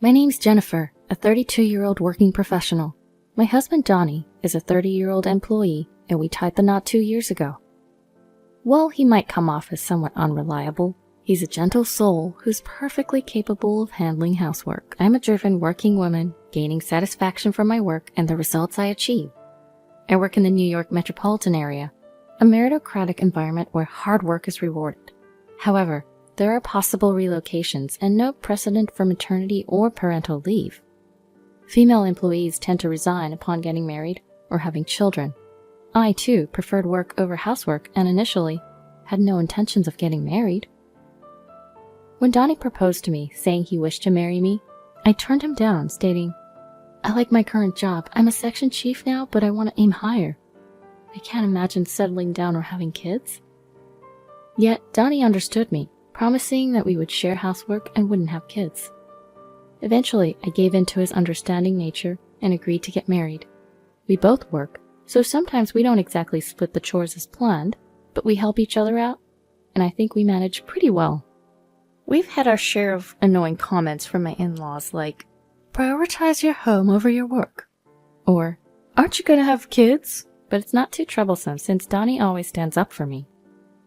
My name's Jennifer, a 32-year-old working professional. My husband Donnie is a 30-year-old employee, and we tied the knot 2 years ago. While he might come off as somewhat unreliable, he's a gentle soul who's perfectly capable of handling housework. I'm a driven working woman, gaining satisfaction from my work and the results I achieve. I work in the New York metropolitan area, a meritocratic environment where hard work is rewarded. However, there are possible relocations and no precedent for maternity or parental leave. Female employees tend to resign upon getting married or having children. I, too, preferred work over housework and initially had no intentions of getting married. When Donnie proposed to me, saying he wished to marry me, I turned him down, stating, "I like my current job. I'm a section chief now, but I want to aim higher. I can't imagine settling down or having kids." Yet Donnie understood me, promising that we would share housework and wouldn't have kids. Eventually, I gave in to his understanding nature and agreed to get married. We both work, so sometimes we don't exactly split the chores as planned, but we help each other out, and I think we manage pretty well. We've had our share of annoying comments from my in-laws like, "Prioritize your home over your work," or "Aren't you gonna have kids?" But it's not too troublesome since Donnie always stands up for me.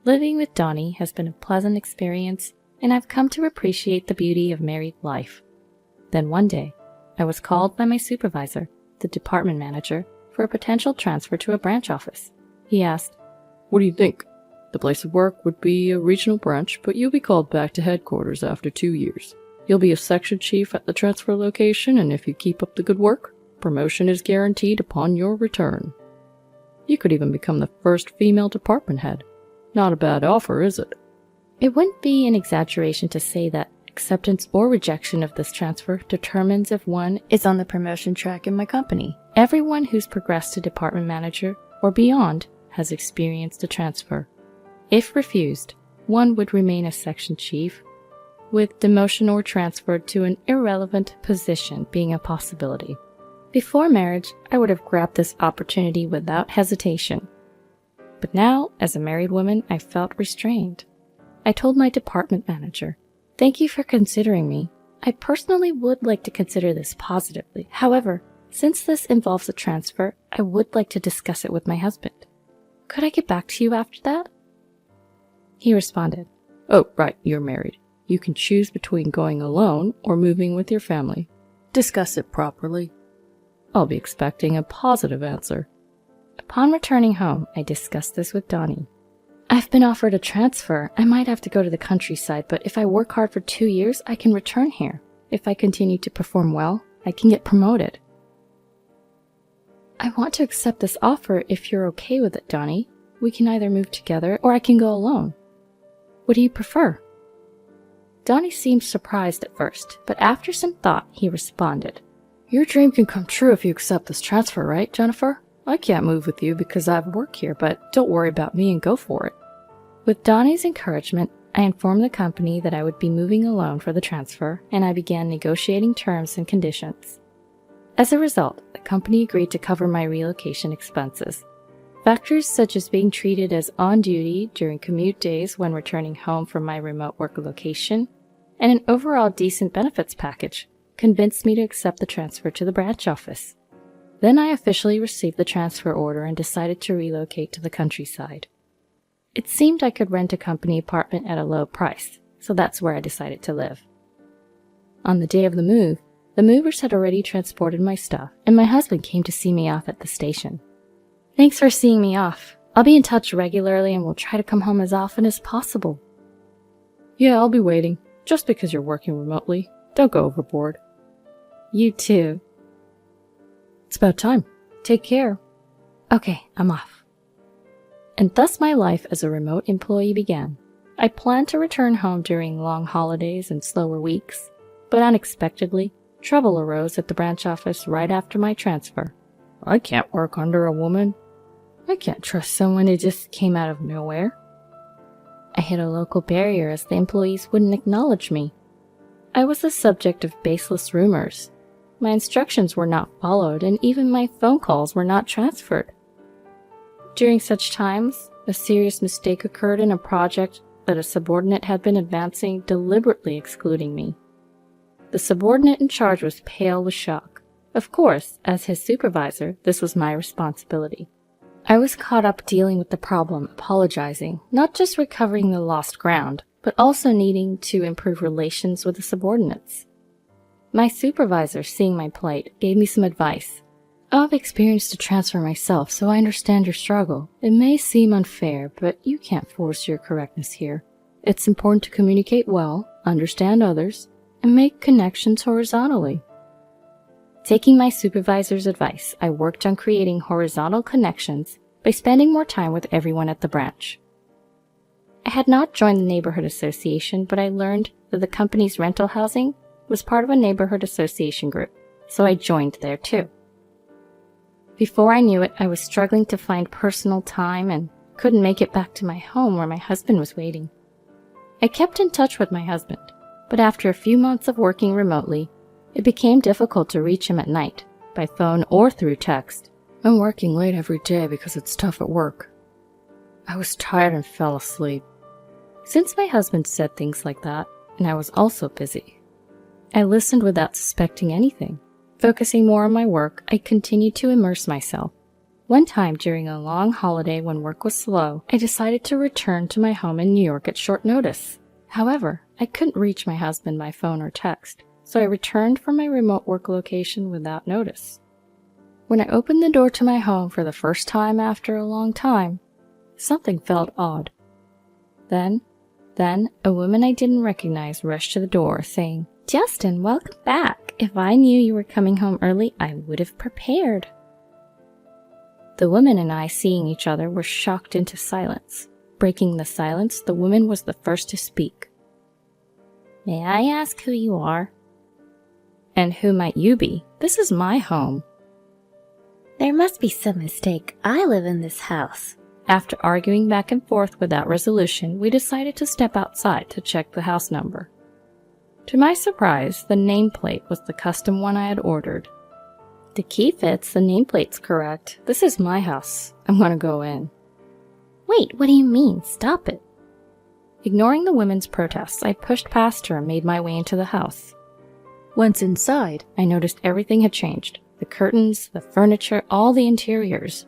Living with Donnie has been a pleasant experience, and I've come to appreciate the beauty of married life. Then one day, I was called by my supervisor, the department manager, for a potential transfer to a branch office. He asked, "What do you think? The place of work would be a regional branch, but you'll be called back to headquarters after 2 years. You'll be a section chief at the transfer location, and if you keep up the good work, promotion is guaranteed upon your return. You could even become the first female department head. Not a bad offer, is it?" It wouldn't be an exaggeration to say that acceptance or rejection of this transfer determines if one is on the promotion track in my company. Everyone who's progressed to department manager or beyond has experienced a transfer. If refused, one would remain a section chief, with demotion or transfer to an irrelevant position being a possibility. Before marriage, I would have grabbed this opportunity without hesitation. But now, as a married woman, I felt restrained. I told my department manager, "Thank you for considering me. I personally would like to consider this positively. However, since this involves a transfer, I would like to discuss it with my husband. Could I get back to you after that?" He responded, "Oh, right, you're married. You can choose between going alone or moving with your family. Discuss it properly. I'll be expecting a positive answer." Upon returning home, I discussed this with Donnie. "I've been offered a transfer. I might have to go to the countryside, but if I work hard for 2 years, I can return here. If I continue to perform well, I can get promoted." "I want to accept this offer if you're okay with it, Donnie. We can either move together or I can go alone. What do you prefer?" Donnie seemed surprised at first, but after some thought, he responded, "Your dream can come true if you accept this transfer, right, Jennifer? I can't move with you because I have work here, but don't worry about me and go for it." With Donnie's encouragement, I informed the company that I would be moving alone for the transfer, and I began negotiating terms and conditions. As a result, the company agreed to cover my relocation expenses. Factors such as being treated as on duty during commute days when returning home from my remote work location, and an overall decent benefits package convinced me to accept the transfer to the branch office. Then I officially received the transfer order and decided to relocate to the countryside. It seemed I could rent a company apartment at a low price, so that's where I decided to live. On the day of the movers had already transported my stuff, and my husband came to see me off at the station. "Thanks for seeing me off. I'll be in touch regularly and we'll try to come home as often as possible." "Yeah, I'll be waiting. Just because you're working remotely, don't go overboard." "You too." "It's about time. Take care." "Okay, I'm off." And thus my life as a remote employee began. I planned to return home during long holidays and slower weeks, but unexpectedly, trouble arose at the branch office right after my transfer. "I can't work under a woman. I can't trust someone who just came out of nowhere." I hit a local barrier as the employees wouldn't acknowledge me. I was the subject of baseless rumors. My instructions were not followed, and even my phone calls were not transferred. During such times, a serious mistake occurred in a project that a subordinate had been advancing, deliberately excluding me. The subordinate in charge was pale with shock. Of course, as his supervisor, this was my responsibility. I was caught up dealing with the problem, apologizing, not just recovering the lost ground, but also needing to improve relations with the subordinates. My supervisor, seeing my plight, gave me some advice. I've experienced a transfer myself, so I understand your struggle. It may seem unfair, but you can't force your correctness here. It's important to communicate well, understand others, and make connections horizontally. Taking my supervisor's advice, I worked on creating horizontal connections by spending more time with everyone at the branch. I had not joined the neighborhood association, but I learned that the company's rental housing was part of a neighborhood association group, so I joined there too. Before I knew it, I was struggling to find personal time and couldn't make it back to my home where my husband was waiting. I kept in touch with my husband, but after a few months of working remotely, it became difficult to reach him at night, by phone or through text. I'm working late every day because it's tough at work. I was tired and fell asleep. Since my husband said things like that, and I was also busy, I listened without suspecting anything. Focusing more on my work, I continued to immerse myself. One time during a long holiday when work was slow, I decided to return to my home in New York at short notice. However, I couldn't reach my husband by phone or text, so I returned from my remote work location without notice. When I opened the door to my home for the first time after a long time, something felt odd. Then, a woman I didn't recognize rushed to the door, saying, "Justin, welcome back. If I knew you were coming home early, I would have prepared." The woman and I, seeing each other, were shocked into silence. Breaking the silence, the woman was the first to speak. "May I ask who you are?" "And who might you be? This is my home." "There must be some mistake. I live in this house." After arguing back and forth without resolution, we decided to step outside to check the house number. To my surprise, the nameplate was the custom one I had ordered. "The key fits, the nameplate's correct. This is my house. I'm gonna go in." "Wait, what do you mean? Stop it." Ignoring the woman's protests, I pushed past her and made my way into the house. Once inside, I noticed everything had changed. The curtains, the furniture, all the interiors.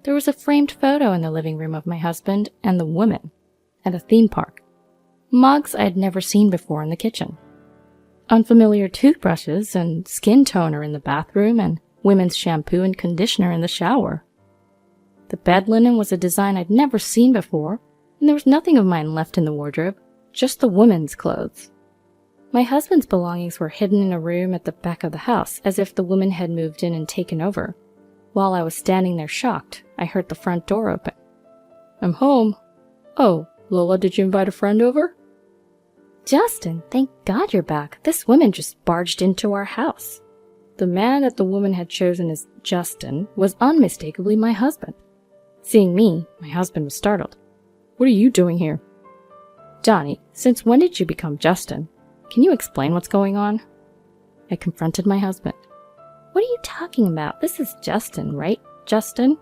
There was a framed photo in the living room of my husband and the woman at a theme park. Mugs I had never seen before in the kitchen. Unfamiliar toothbrushes and skin toner in the bathroom and women's shampoo and conditioner in the shower. The bed linen was a design I'd never seen before, and there was nothing of mine left in the wardrobe, just the woman's clothes. My husband's belongings were hidden in a room at the back of the house, as if the woman had moved in and taken over. While I was standing there shocked, I heard the front door open. "I'm home. Oh, Lola, did you invite a friend over?" "Justin, thank God you're back. This woman just barged into our house." The man that the woman had chosen as Justin was unmistakably my husband. Seeing me, my husband was startled. "What are you doing here?" "Johnny, since when did you become Justin? Can you explain what's going on?" I confronted my husband. "What are you talking about? This is Justin, right? Justin?"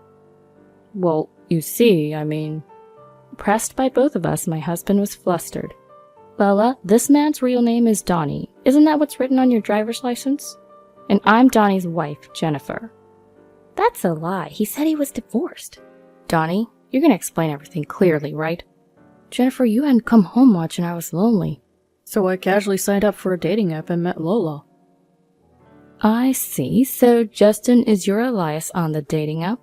"Well, you see, I mean..." Pressed by both of us, my husband was flustered. "Bella, this man's real name is Donnie. Isn't that what's written on your driver's license? And I'm Donnie's wife, Jennifer." "That's a lie. He said he was divorced." "Donnie, you're gonna explain everything clearly, right?" "Jennifer, you hadn't come home much and I was lonely, so I casually signed up for a dating app and met Lola." "I see. So Justin is your alias on the dating app?"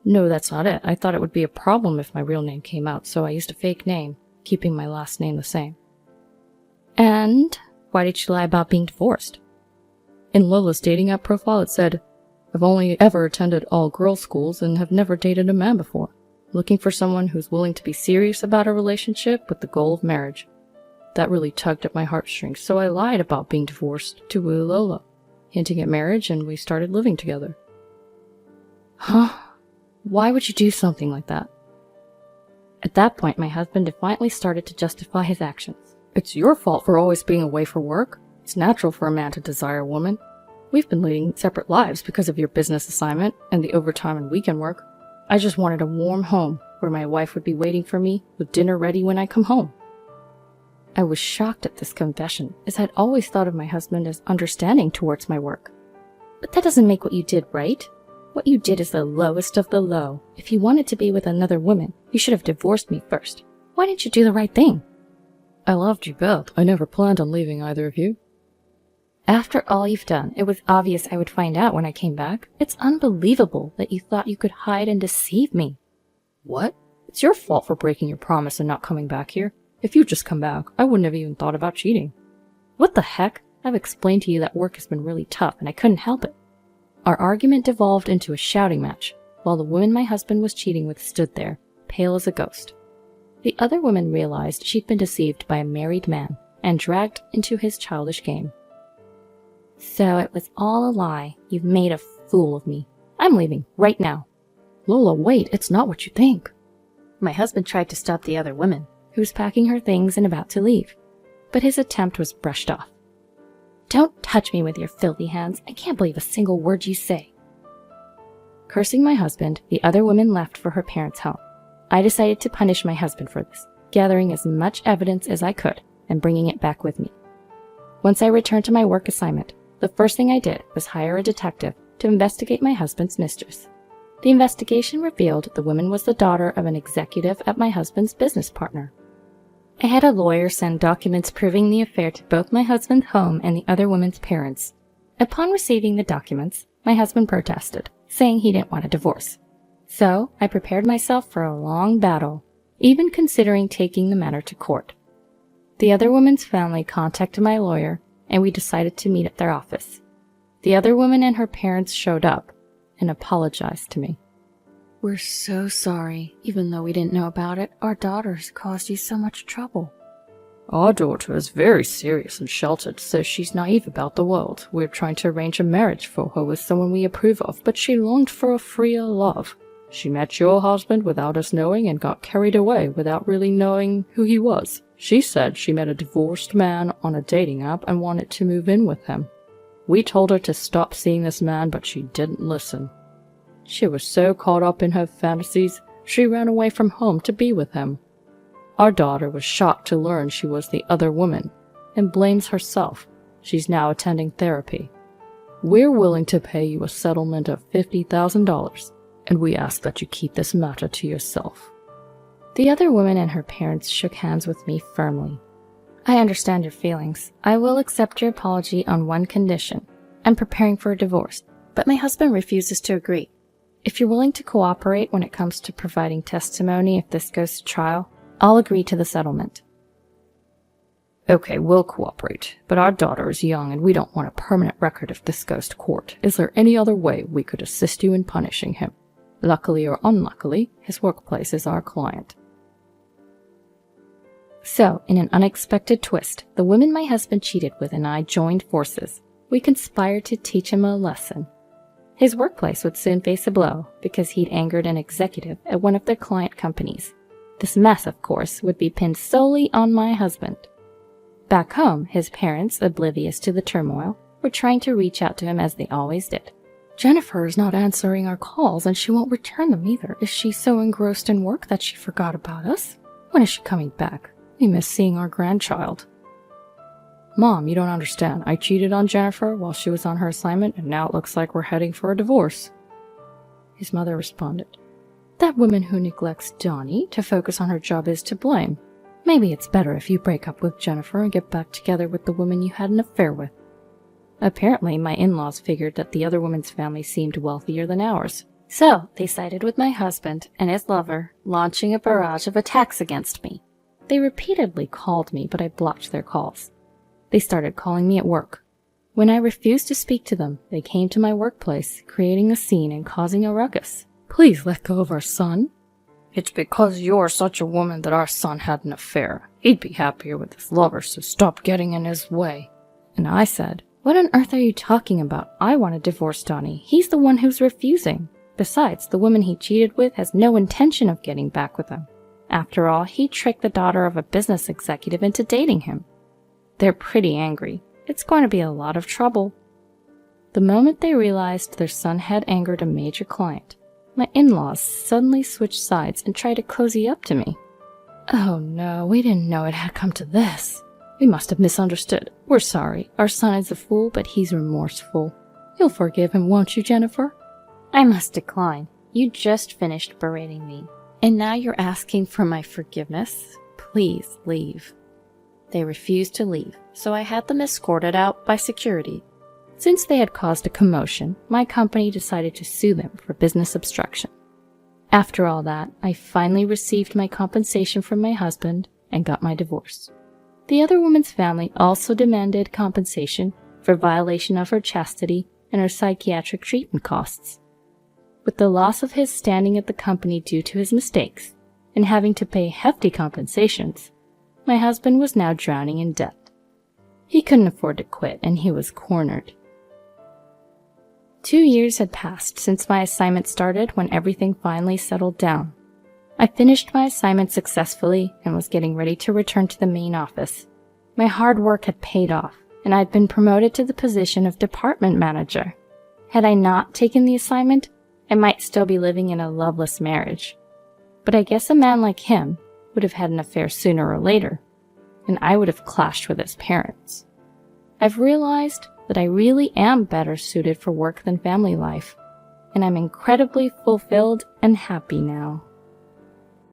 "No, that's not it. I thought it would be a problem if my real name came out, so I used a fake name, keeping my last name the same." "And why did you lie about being divorced?" "In Lola's dating app profile it said, I've only ever attended all-girls schools and have never dated a man before. Looking for someone who's willing to be serious about a relationship with the goal of marriage. That really tugged at my heartstrings, so I lied about being divorced to woo Lola, hinting at marriage, and we started living together." "Huh? Why would you do something like that?" At that point, my husband defiantly started to justify his actions. "It's your fault for always being away for work. It's natural for a man to desire a woman. We've been leading separate lives because of your business assignment and the overtime and weekend work. I just wanted a warm home where my wife would be waiting for me with dinner ready when I come home." I was shocked at this confession, as I'd always thought of my husband as understanding towards my work. But that doesn't make what you did right. What you did is the lowest of the low. If you wanted to be with another woman, you should have divorced me first. Why didn't you do the right thing? I loved you both. I never planned on leaving either of you. After all you've done, it was obvious I would find out when I came back. It's unbelievable that you thought you could hide and deceive me. What? It's your fault for breaking your promise and not coming back here. If you'd just come back, I wouldn't have even thought about cheating. What the heck? I've explained to you that work has been really tough and I couldn't help it. Our argument devolved into a shouting match, while the woman my husband was cheating with stood there, pale as a ghost. The other woman realized she'd been deceived by a married man and dragged into his childish game. So it was all a lie. You've made a fool of me. I'm leaving right now. Lola, wait, it's not what you think. My husband tried to stop the other woman, who was packing her things and about to leave, but his attempt was brushed off. Don't touch me with your filthy hands. I can't believe a single word you say. Cursing my husband, the other woman left for her parents' home. I decided to punish my husband for this, gathering as much evidence as I could and bringing it back with me. Once I returned to my work assignment, the first thing I did was hire a detective to investigate my husband's mistress. The investigation revealed the woman was the daughter of an executive at my husband's business partner. I had a lawyer send documents proving the affair to both my husband's home and the other woman's parents. Upon receiving the documents, my husband protested, saying he didn't want a divorce. So I prepared myself for a long battle, even considering taking the matter to court. The other woman's family contacted my lawyer, and we decided to meet at their office. The other woman and her parents showed up and apologized to me. We're so sorry. Even though we didn't know about it, our daughters caused you so much trouble. Our daughter is very serious and sheltered, so she's naive about the world. We're trying to arrange a marriage for her with someone we approve of, but she longed for a freer love. She met your husband without us knowing and got carried away without really knowing who he was. She said she met a divorced man on a dating app and wanted to move in with him. We told her to stop seeing this man, but she didn't listen. She was so caught up in her fantasies, she ran away from home to be with him. Our daughter was shocked to learn she was the other woman, and blames herself. She's now attending therapy. We're willing to pay you a settlement of $50,000, and we ask that you keep this matter to yourself. The other woman and her parents shook hands with me firmly. I understand your feelings. I will accept your apology on one condition. I'm preparing for a divorce, but my husband refuses to agree. If you're willing to cooperate when it comes to providing testimony if this goes to trial, I'll agree to the settlement. Okay, we'll cooperate, but our daughter is young and we don't want a permanent record if this goes to court. Is there any other way we could assist you in punishing him? Luckily or unluckily, his workplace is our client. So, in an unexpected twist, the woman my husband cheated with and I joined forces. We conspired to teach him a lesson. His workplace would soon face a blow because he'd angered an executive at one of their client companies. This mess, of course, would be pinned solely on my husband. Back home, his parents, oblivious to the turmoil, were trying to reach out to him as they always did. Jennifer is not answering our calls and she won't return them either. Is she so engrossed in work that she forgot about us? When is she coming back? We miss seeing our grandchild. Mom, you don't understand. I cheated on Jennifer while she was on her assignment, and now it looks like we're heading for a divorce. His mother responded, That woman who neglects Donnie to focus on her job is to blame. Maybe it's better if you break up with Jennifer and get back together with the woman you had an affair with. Apparently, my in-laws figured that the other woman's family seemed wealthier than ours. So, they sided with my husband and his lover, launching a barrage of attacks against me. They repeatedly called me, but I blocked their calls. They started calling me at work. When I refused to speak to them, they came to my workplace, creating a scene and causing a ruckus. Please let go of our son. It's because you're such a woman that our son had an affair. He'd be happier with his lover, so stop getting in his way. And I said, What on earth are you talking about? I want to divorce Donnie. He's the one who's refusing. Besides, the woman he cheated with has no intention of getting back with him. After all, he tricked the daughter of a business executive into dating him. They're pretty angry. It's going to be a lot of trouble. The moment they realized their son had angered a major client, my in-laws suddenly switched sides and tried to cozy up to me. Oh no, we didn't know it had come to this. We must have misunderstood. We're sorry. Our son is a fool, but he's remorseful. You'll forgive him, won't you, Jennifer? I must decline. You just finished berating me, and now you're asking for my forgiveness? Please leave. They refused to leave, so I had them escorted out by security. Since they had caused a commotion, my company decided to sue them for business obstruction. After all that, I finally received my compensation from my husband and got my divorce. The other woman's family also demanded compensation for violation of her chastity and her psychiatric treatment costs. With the loss of his standing at the company due to his mistakes and having to pay hefty compensations, my husband was now drowning in debt. He couldn't afford to quit, and he was cornered. 2 years had passed since my assignment started when everything finally settled down. I finished my assignment successfully and was getting ready to return to the main office. My hard work had paid off, and I'd been promoted to the position of department manager. Had I not taken the assignment, I might still be living in a loveless marriage. But I guess a man like him would have had an affair sooner or later, and I would have clashed with his parents. I've realized that I really am better suited for work than family life, and I'm incredibly fulfilled and happy now.